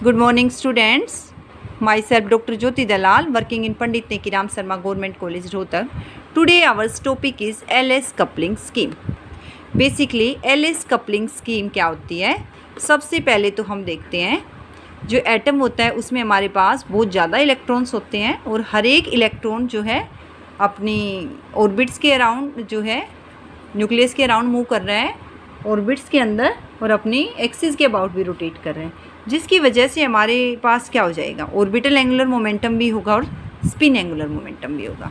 Good morning, students. Myself, Dr. Jyoti Dalal, working in Pandit Nekiram Sharma Government College, Rohtak. Today, our topic is LS coupling scheme. Basically, LS coupling scheme क्या होती है? सबसे पहले तो हम देखते हैं जो एटम होता है उसमें हमारे पास बहुत ज़्यादा इलेक्ट्रॉन्स होते हैं और हर एक इलेक्ट्रॉन जो है अपनी ऑर्बिट्स के अराउंड जो है न्यूक्लियस के अराउंड मूव कर रहा है, ऑर्बिट्स के अंदर, और अपनी एक्सिस के अबाउट भी रोटेट कर रहे हैं, जिसकी वजह से हमारे पास क्या हो जाएगा, ऑर्बिटल एंगुलर मोमेंटम भी होगा और स्पिन एंगुलर मोमेंटम भी होगा।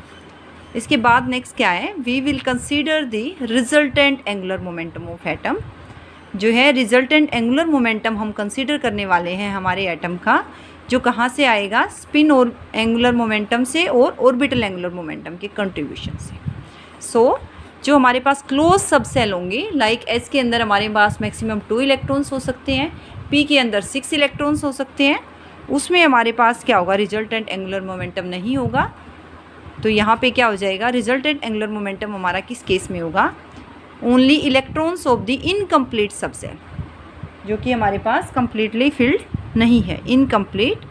इसके बाद नेक्स्ट क्या है, we will consider the resultant angular momentum of atom. जो है रिजल्टेंट एंगुलर मोमेंटम हम कंसीडर करने वाले हैं हमारे एटम का, जो कहाँ से आएगा, स्पिन और एंगुलर मोमेंटम से और ऑर्बिटल एंगुलर मोमेंटम के कंट्रीब्यूशन से। सो जो हमारे पास क्लोज सब सेल होंगे, लाइक एस के अंदर हमारे पास मैक्सिमम 2 इलेक्ट्रॉन्स हो सकते हैं, पी के अंदर 6 इलेक्ट्रॉन्स हो सकते हैं, उसमें हमारे पास क्या होगा, रिजल्टेंट एंगुलर मोमेंटम नहीं होगा। तो यहाँ पे क्या हो जाएगा, रिजल्टेंट एंगुलर मोमेंटम हमारा किस केस में होगा, only electrons of the incomplete सब सेल, जो कि हमारे पास कम्प्लीटली फिल्ड नहीं है, इनकम्प्लीट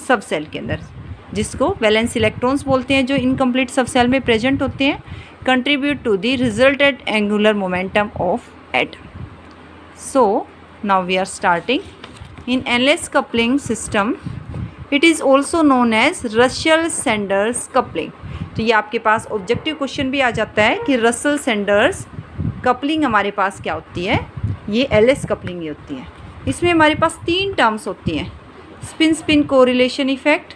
सब सेल के अंदर, जिसको वैलेंस इलेक्ट्रॉन्स बोलते हैं, जो इनकम्प्लीट सब सेल में प्रेजेंट होते हैं, contribute to the resultant angular momentum of atom. So now we are starting in LS coupling system. It is also known as Russell-Sanders coupling. तो ये आपके पास ऑब्जेक्टिव क्वेश्चन भी आ जाता है कि रसल सेंडर्स कपलिंग हमारे पास क्या होती है, ये LS कपलिंग ही होती है। इसमें हमारे पास 3 टर्म्स होती हैं, spin spin correlation effect,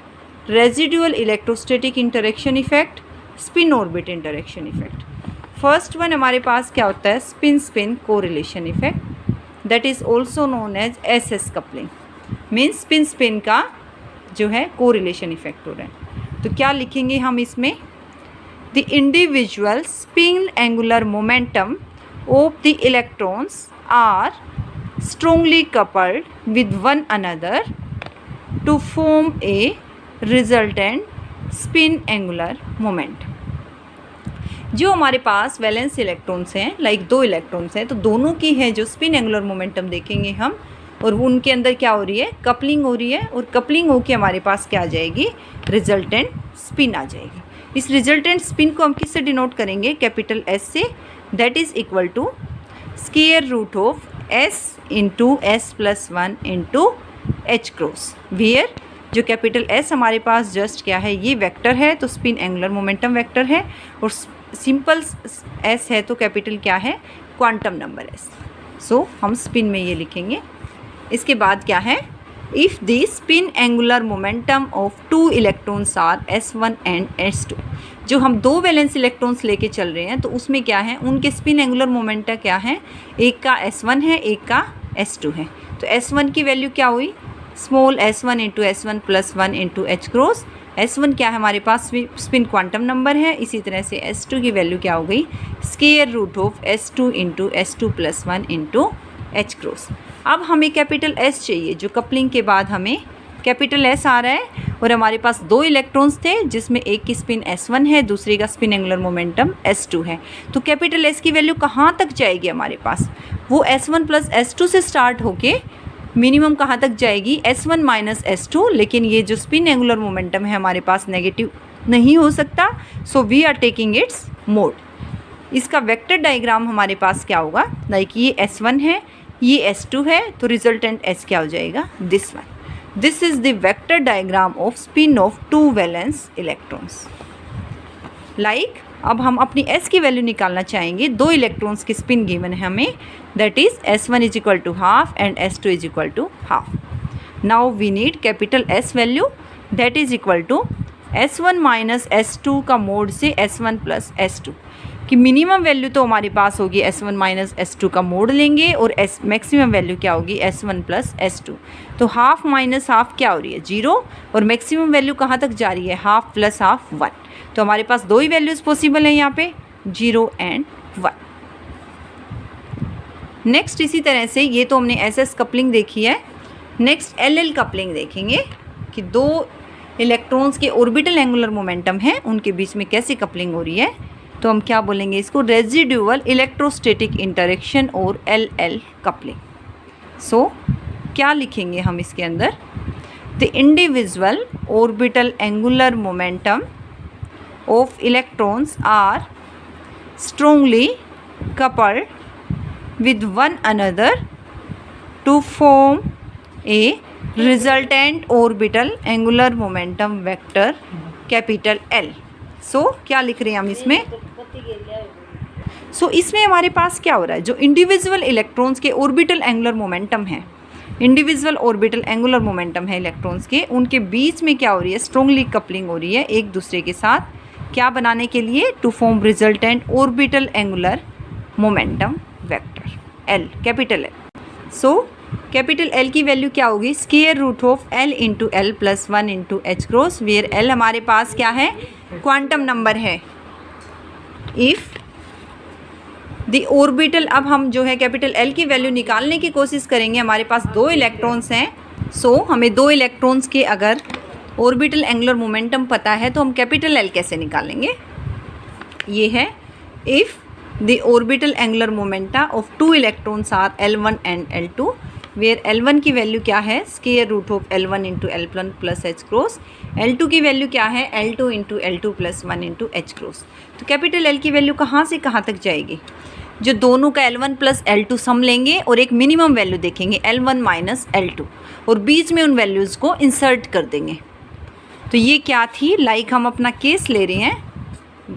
residual electrostatic interaction effect, spin orbit interaction effect. First one हमारे पास क्या होता है, spin spin correlation effect, that is also known as SS coupling. Means spin spin का जो है कोरिलेशन इफेक्ट हो रहा है। तो क्या लिखेंगे हम इसमें, the individual spin angular momentum of the electrons are strongly coupled with one another to form a resultant spin angular moment. जो हमारे पास वैलेंस इलेक्ट्रॉन्स हैं, लाइक 2 इलेक्ट्रॉन्स हैं, तो दोनों की है जो स्पिन एंगुलर मोमेंटम देखेंगे हम, और उनके अंदर क्या हो रही है, कपलिंग हो रही है, और कपलिंग होके हमारे पास क्या आ जाएगी, रिजल्टेंट स्पिन आ जाएगी। इस रिजल्टेंट स्पिन को हम किससे डिनोट करेंगे, कैपिटल S से, that is equal to square root of S into S+1 into H cross, where जो कैपिटल S हमारे पास जस्ट क्या है, ये वेक्टर है, तो स्पिन एंगुलर मोमेंटम वेक्टर है, और सिंपल S है तो कैपिटल क्या है, क्वांटम नंबर S। सो हम स्पिन में ये लिखेंगे। इसके बाद क्या है, if the spin angular momentum of 2 electrons are S1 and S2, जो हम 2 वैलेंस इलेक्ट्रॉन्स लेके चल रहे हैं, तो उसमें क्या है, उनके स्पिन एंगुलर मोमेंटम क्या है, एक का S1 है, एक का S2 है। तो S1 की वैल्यू क्या हुई, small S1 into S1+1 into H cross. S1 क्या है हमारे पास, स्पिन क्वांटम नंबर है, इसी तरह से S2 की वैल्यू क्या हो गई, square root of S2 into S2+1 into H cross. अब हमें कैपिटल S चाहिए, जो कपलिंग के बाद हमें कैपिटल S आ रहा है, और हमारे पास 2 इलेक्ट्रॉन्स थे, जिसमें एक की स्पिन S1 है, दूसरे का स्पिन एंगुलर मोमेंटम S2 है। तो कैपिटल S की वैल्यू कहाँ तक जाएगी हमारे पास, वो S1 प्लस S2 से स्टार्ट होके मिनिमम कहाँ तक जाएगी, S1 माइनस S2, लेकिन ये जो स्पिन एंगुलर मोमेंटम है हमारे पास नेगेटिव नहीं हो सकता, so we are taking its mod. इसका वेक्टर डायग्राम हमारे पास क्या होगा, लाइक ये S1 है, ये S2 है, तो रिजल्टेंट S क्या हो जाएगा, this one. This is the vector diagram off spin off 2 valence electrons. Like अब हम अपनी S की वैल्यू निकालना चाहेंगे, 2 इलेक्ट्रॉन्स की स्पिन गिवन है हमें, that is S1 is equal to half and S2 is equal to half. Now we need capital S value, that is equal to S1 minus S2 का mode से S1 plus S2 की minimum value तो हमारे पास होगी S1 minus S2 का mode लेंगे, और maximum value क्या होगी, S1 प्लस S2। तो हाफ माइनस हाफ क्या हो रही है, 0, और मैक्सिमम वैल्यू कहाँ तक जा रही है, हाफ प्लस हाफ 1। तो हमारे पास 2 ही वैल्यूज़ पॉसिबल हैं यहाँ पे, 0 एंड 1। नेक्स्ट इसी तरह से ये तो हमने SS कपलिंग देखी है, नेक्स्ट LL कपलिंग देखेंगे कि 2 इलेक्ट्रॉन्स के ऑर्बिटल एंगुलर मोमेंटम है, उनके बीच में कैसे कपलिंग हो रही है। तो हम क्या बोलेंगे इसको, रेजिडुअल इलेक्ट्रोस्टैटिक इंटरेक्शन और LL कपलिंग। सो क्या लिखेंगे हम इसके अंदर? The individual orbital angular momentum of electrons are strongly coupled with one another to form a resultant orbital angular momentum vector capital L. क्या लिख रहे हैं हम इसमें? इसमें हमारे पास क्या हो रहा है, जो इंडिविजुअल इलेक्ट्रॉन्स के ऑर्बिटल एंगुलर मोमेंटम है, इंडिविजुअल ऑर्बिटल एंगुलर मोमेंटम है इलेक्ट्रॉन्स के, उनके बीच में क्या हो रही है? स्ट्रॉन्गली कपलिंग हो रही है एक दूसरे के साथ, क्या बनाने के लिए? To form resultant orbital angular momentum vector L, capital L. Capital L की वैल्यू क्या होगी? Square root of L into L plus 1 into H cross, where L हमारे पास क्या है? क्वांटम नंबर है. इफ़ द ऑर्बिटल, अब हम जो है कैपिटल L की वैल्यू निकालने की कोशिश करेंगे. हमारे पास 2 इलेक्ट्रॉन्स हैं. हमें 2 इलेक्ट्रॉन्स के अगर ऑर्बिटल एंगुलर मोमेंटम पता है तो हम कैपिटल L कैसे निकालेंगे? ये है if the orbital angular momenta of 2 electrons are L1 and L2, where L1 की वैल्यू क्या है? Square root of L1 into L1 plus H cross. L2 की वैल्यू क्या है? L2 into L2 plus 1 into H cross. तो capital L की value कहाँ से कहाँ तक जाएगी? जो दोनों का L1 प्लस L2 सम लेंगे और एक मिनिमम वैल्यू देखेंगे L1 माइनस L2 और बीच में उन वैल्यूज़ को इंसर्ट कर देंगे. तो ये क्या थी? लाइक हम अपना केस ले रहे हैं,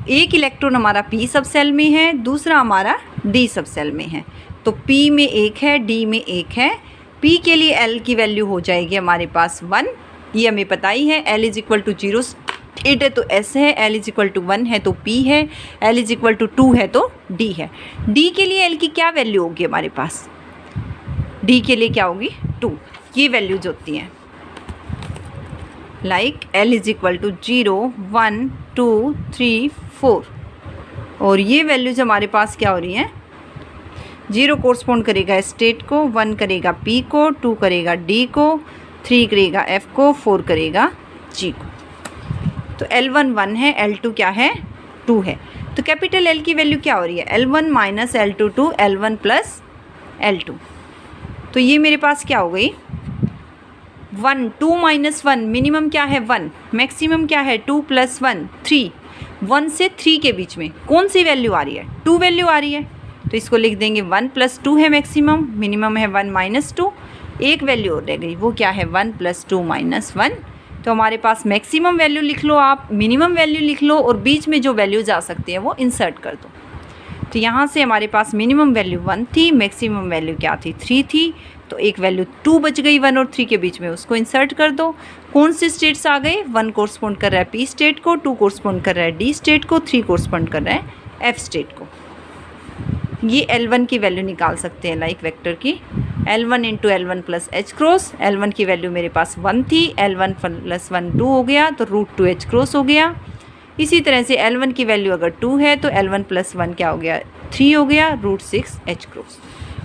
एक इलेक्ट्रॉन हमारा P सब सेल में है, दूसरा हमारा D सब सेल में है. तो P में 1 है, D में 1 है. P के लिए L की वैल्यू हो जाएगी हमारे पास 1, ये हमें पता ही है. L इज इक्वल टू 0 8 है तो S है, L इज इक्वल टू 1 है तो P है, L इज इक्वल टू 2 है तो D है. D के लिए L की क्या वैल्यू होगी हमारे पास? D के लिए क्या होगी? 2. ये वैल्यूज होती हैं like L is equal to 0 1 2 3 4 और ये वैल्यूज हमारे पास क्या हो रही हैं? 0 कोरस्पॉन्ड करेगा स्टेट को, 1 करेगा P को, 2 करेगा D को, 3 करेगा F को, 4 करेगा G को. तो L1 1 है, L2 क्या है? 2 है. तो कैपिटल L की वैल्यू क्या हो रही है? L1 minus L2 to L1 plus L2. तो ये मेरे पास क्या हो गई? 1 2 माइनस 1, मिनिमम क्या है? 1, मैक्सिमम क्या है? 2 प्लस 1 3. 1 से 3 के बीच में कौन सी वैल्यू आ रही है? 2 वैल्यू आ रही है. तो इसको लिख देंगे 1 प्लस 2 है मैक्सिमम, मिनिमम है 1 माइनस 2. एक वैल्यू और रह गई, वो क्या है? 1 प्लस 2 माइनस 1. तो हमारे पास मैक्सिमम वैल्यू लिख लो आप, मिनिमम वैल्यू लिख लो और बीच में जो वैल्यूज आ सकती हैं वो इंसर्ट कर दो. तो यहाँ से हमारे पास मिनिमम वैल्यू 1 थी, मैक्सिमम वैल्यू क्या थी? 3 थी. तो एक वैल्यू 2 बच गई 1 और 3 के बीच में, उसको इंसर्ट कर दो. कौन से स्टेट्स आ गए? 1 कोरस्पॉन्ड कर रहा है P स्टेट को, 2 कोरस्पॉन्ड कर रहा है D स्टेट को, 3 कोरस्पॉन्ड कर रहा है F स्टेट को. ये L1 की वैल्यू निकाल सकते हैं लाइक वेक्टर की. L1 into L1 plus H cross. L1 की वैल्यू मेरे पास 1 थी, L1 प्लस 1 2 हो गया तो रूट 2 H क्रॉस हो गया. इसी तरह से L1 की वैल्यू अगर 2 है तो L1 प्लस 1 क्या हो गया? 3 हो गया, रूट 6 H क्रॉस.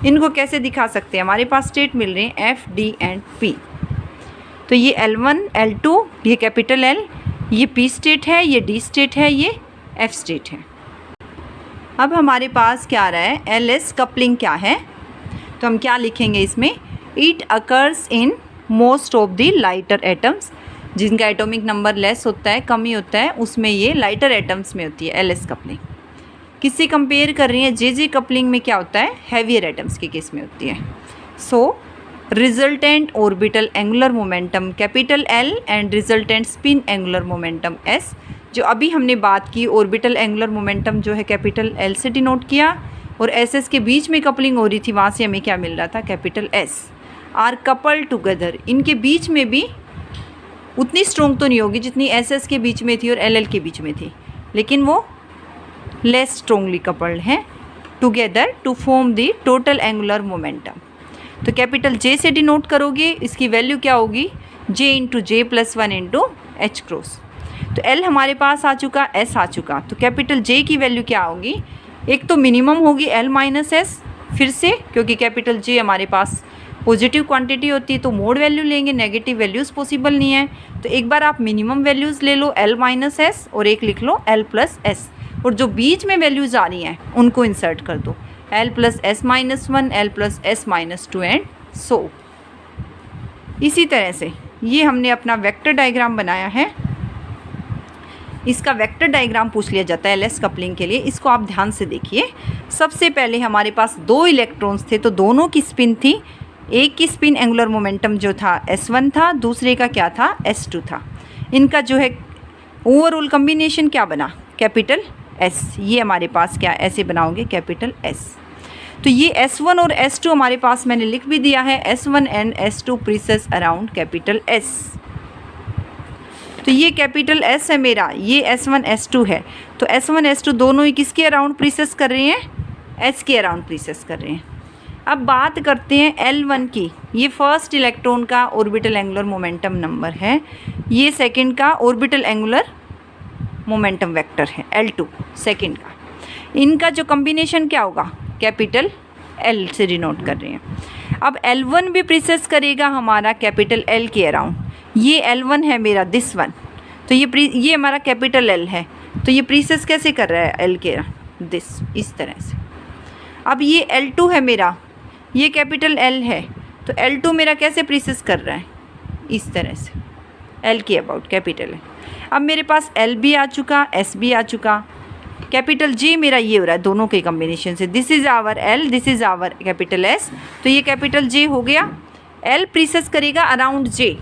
इनको कैसे दिखा सकते हैं? हमारे पास स्टेट मिल रहे हैं F D एंड P. तो ये L1 L2, ये कैपिटल L, ये P स्टेट है, ये D स्टेट है, ये F स्टेट है. अब हमारे पास क्या आ रहा है? LS कपलिंग क्या है? तो हम क्या लिखेंगे इसमें? It occurs in most of the lighter atoms, जिनका एटॉमिक नंबर लेस होता है, कम ही होता है, उसमें ये लाइटर एटम्स में होती है LS कपलिंग. किससे कंपेयर कर रही हैं? JJ कपलिंग में क्या होता है? हैवियर एटम्स के केस में होती है. Resultant orbital angular momentum capital L and resultant spin angular momentum S. जो अभी हमने बात की, ऑर्बिटल एंगुलर मोमेंटम जो है कैपिटल L से डिनोट किया और SS के बीच में कपलिंग हो रही थी, वहाँ से हमें क्या मिल रहा था? Capital S. Are coupled together, इनके बीच में भी उतनी स्ट्रॉन्ग तो नहीं होगी जितनी SS के बीच में थी और LL के बीच में थी, लेकिन वो लेस स्ट्रॉन्गली कपल्ड हैं together to form the total angular momentum. तो कैपिटल J से डिनोट करोगे, इसकी वैल्यू क्या होगी? J into J plus 1 into H cross. तो L हमारे पास आ चुका, S आ चुका, तो कैपिटल J की वैल्यू क्या होगी? एक तो मिनिमम होगी L माइनस S, फिर से क्योंकि कैपिटल J हमारे पास पॉजिटिव क्वांटिटी होती है तो मोड वैल्यू लेंगे, नेगेटिव वैल्यूज़ पॉसिबल नहीं है. तो एक बार आप मिनिमम वैल्यूज़ ले लो L माइनस S और एक लिख लो L प्लस S, और जो बीच में वैल्यूज़ आ रही हैं उनको इंसर्ट कर दो. L plus S minus 1, L plus S minus 2 and so. इसी तरह से ये हमने अपना वेक्टर डायग्राम बनाया है, इसका वेक्टर डायग्राम पूछ लिया जाता है एलएस कपलिंग के लिए। इसको आप ध्यान से देखिए। सबसे पहले हमारे पास 2 इलेक्ट्रॉन्स थे, तो दोनों की स्पिन थी। एक की स्पिन एंगुलर मोमेंटम जो था S1 था, दूसरे का क्या था S2 था। इनका जो है ओवरऑल कम्बिनेशन क्या बना, कैपिटल S। ये हमारे पास क्या ऐसे बनाओगे, कैपिटल S। तो ये S1 और S2 हमारे पास मैंने लिख भी दिया है, S1 and S2 precess around capital S। तो ये कैपिटल S है मेरा, ये S1 S2 है। तो S1 S2 दोनों ही किसके अराउंड प्रीसेस कर रहे हैं, S के अराउंड प्रीसेस कर रहे हैं। अब बात करते हैं L1 की। ये फर्स्ट इलेक्ट्रॉन का ऑर्बिटल एंगुलर मोमेंटम नंबर है, ये सेकंड का ऑर्बिटल एंगुलर मोमेंटम वेक्टर है L2 सेकंड का। इनका जो कॉम्बिनेशन क्या होगा, कैपिटल L से डिनोट कर रहे हैं। अब L1 भी प्रीसेस करेगा हमारा कैपिटल L के अराउंड। ये L1 है मेरा, दिस वन, तो ये हमारा कैपिटल L है, तो ये प्रीसेस कैसे कर रहा है L के अराउंड, दिस, इस तरह से। अब ये L2 है मेरा, ये कैपिटल L है, तो L2 मेरा कैसे प्रीसेस कर रहा है, इस तरह से, L के अबाउट कैपिटल है। अब मेरे पास L भी आ चुका, S भी आ चुका, कैपिटल J मेरा ये हो रहा है दोनों के कॉम्बिनेशन से। This is our L, this is our capital S, तो ये कैपिटल J हो गया। L प्रीसेस करेगा अराउंड J,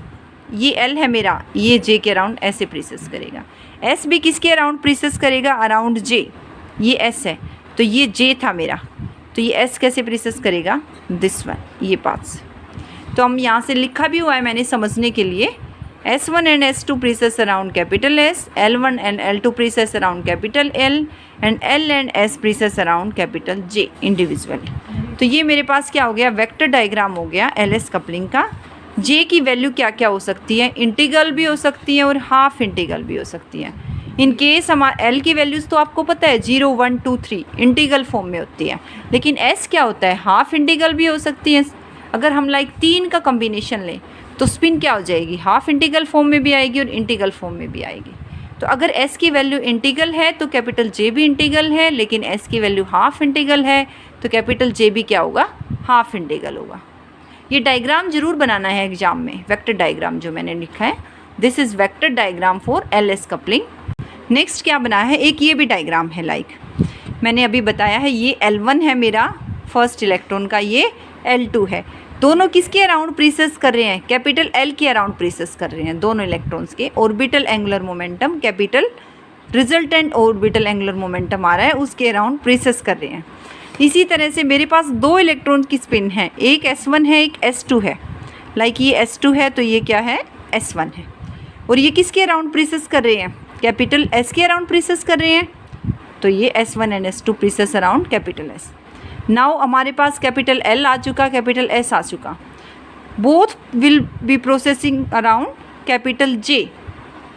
ये L है मेरा, ये J के अराउंड ऐसे प्रीसेस करेगा। S भी किसके अराउंड प्रीसेस करेगा, अराउंड J, ये S है, तो ये J था मेरा, तो ये S कैसे प्रीसेस करेगा, दिस वन, ये पास। तो हम यहाँ से लिखा भी हुआ है मैंने समझने के लिए, S1 and S2 precess around capital S, L1 and L2 precess around capital L, and L and S precess around capital J individually. तो ये मेरे पास क्या हो गया, वेक्टर डायग्राम हो गया एलएस कपलिंग का। J की वैल्यू क्या क्या हो सकती है, इंटीग्रल भी हो सकती है और हाफ इंटीग्रल भी हो सकती है। इन केस हमारा L की वैल्यूज़ तो आपको पता है 0, 1, 2, 3 इंटीग्रल फॉर्म में होती है, लेकिन S क्या होता है, हाफ इंटीग्रल भी हो सकती है। अगर हम लाइक 3 का कॉम्बिनेशन लें तो स्पिन क्या हो जाएगी, हाफ इंटीग्रल फॉर्म में भी आएगी और इंटीग्रल फॉर्म में भी आएगी। तो अगर S की वैल्यू इंटीग्रल है तो कैपिटल J भी इंटीग्रल है, लेकिन S की वैल्यू हाफ इंटीग्रल है तो कैपिटल J भी क्या होगा, हाफ इंटीग्रल होगा। ये डायग्राम जरूर बनाना है एग्जाम में, वेक्टर डायग्राम जो मैंने लिखा है, this is vector diagram for LS coupling. Next क्या बना है, एक ये भी डायग्राम है, लाइक मैंने अभी बताया है, ये L1 है मेरा फर्स्ट इलेक्ट्रॉन का, ये L2 है। दोनों किसके अराउंड प्रीसेस कर रहे हैं, कैपिटल L के अराउंड प्रीसेस कर रहे हैं दोनों इलेक्ट्रॉन्स के। Orbital angular momentum, capital resultant orbital angular momentum आ रहा है, उसके अराउंड प्रीसेस कर रहे हैं। इसी तरह से मेरे पास 2 इलेक्ट्रॉन की स्पिन है, एक S1 है, एक S2 है। लाइक ये S2 है तो ये क्या है, S1 है। और ये किसके अराउंड प्रीसेस कर रहे हैं, कैपिटल S के अराउंड प्रीसेस कर रहे हैं, तो ये S1 and S2 precess around capital S। Now हमारे पास कैपिटल L आ चुका, कैपिटल S आ चुका, both will be processing around capital J।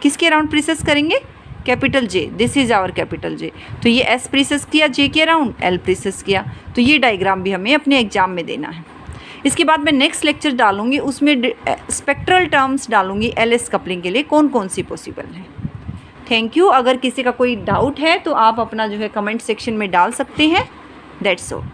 किसके अराउंड प्रीसेस करेंगे, capital J, this is our capital J। तो ये S प्रीसेस किया, J के अराउंड L प्रीसेस किया। तो ये डायग्राम भी हमें अपने एग्जाम में देना है। इसके बाद मैं नेक्स्ट लेक्चर डालूंगी, उसमें स्पेक्ट्रल टर्म्स डालूंगी एलएस कपलिंग के लिए कौन कौन सी पॉसिबल है। Thank you. अगर किसी का कोई डाउट है तो आप अपना जो है कमेंट सेक्शन में डाल सकते हैं। That's all.